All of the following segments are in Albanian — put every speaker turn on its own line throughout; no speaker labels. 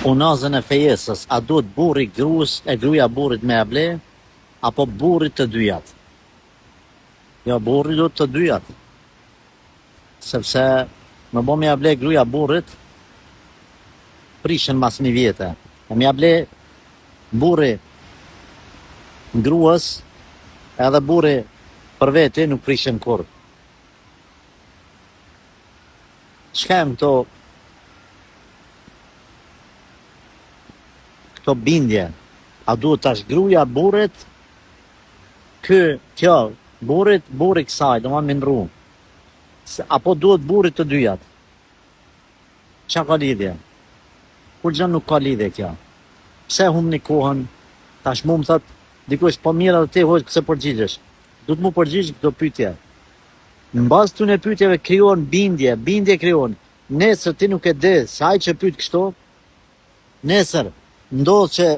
unazën e fejesës, a duhet burri gruas e gruaja burrit me able, apo burrit të dyjat? Jo, burri duhet të dyjat. Sepse më bo me able gruaja burrit, prishen mas një vjetë. E me able burri gruas, edhe burri për vete nuk prishen kur. Shkem këto bindje, a duhet tash gruaja burrit, kjo burri kësaj, do ma minru, apo duhet burrit të dyjat? Qa ka lidhje? Kur gjë nuk ka lidhje kjo. Pse hum një kohën, tash mu më thot, dikush po mirë edhe ti hojtë pëse përgjigjesh. Du të mu përgjigj këto pyetje. Në bazë të në pyetjeve krijon bindje krijon. Nesër ti nuk e di, se ai që pyet kështu, nesër ndodh që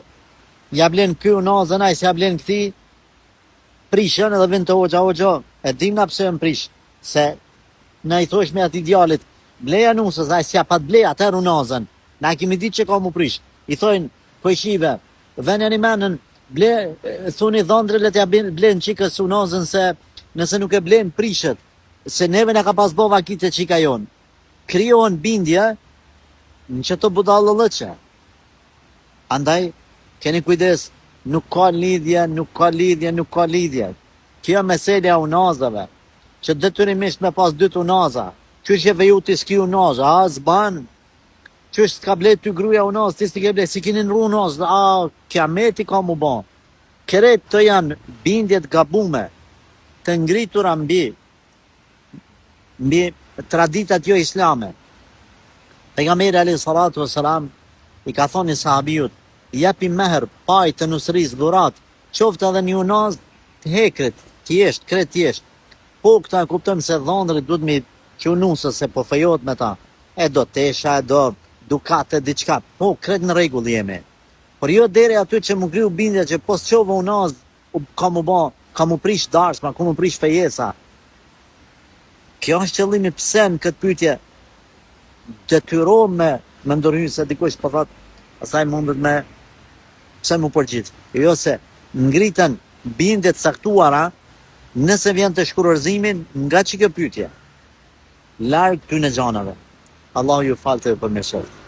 ja blen ky unazën, ai s'ja blen këti, prishën edhe vend të hoxha, e dim nga pse më prish, se na i thosh me ati djalit, bleja nusës, ai s'ja pat blej atër unazën, na kemi ditë që ka mu prish, i thojnë, po i shive, vene një menën, ble, thuni dhondre le t'ja blen qikës unazën, se nëse nuk e blen prishet, se neve në ka pas bova kite qika jonë. Krijohen bindje në që të budallëllëqe. Andaj, keni kujdes, nuk ka lidhje. Kjo meselja unazave, që detyrimisht me pas 2 unaza, qysh je veju t'i s'ki unaza, a zban, qysh s'ka ble ty gruja unaz, ti s'ti ke ble, si kini nru unaz, a kiameti ka mu ban. Keret të janë bindjet gabume, të ngritura mbi traditat jo islame. Pejgamberi alayhi salatu wassalam i ka thonë sahabijut, japi meher paj të nusris dhurat, qoftë edhe një unaz të hekrit, thjesht. Po këta kuptojmë se dhondrit duhet mi qunusë se po fejot me ta. E do tesha, e do dukate, diçka. Po, kret në rregull jemi. Por jo deri aty që mu kriu bindja që pos qova unaz, ka mu prish darsma, ka mu prish fejesa. Kjo është qëllimi pse në këtë pyetje detyro me ndërhyrë se dikush po thot, asaj mundet me pse mu përgjigj. Jo se ngritën bindjet saktuara nëse vjen të shkurorëzimin nga që kjo pyetje. Larg këtyne gjanave. Allahu ju falte për mirësoft.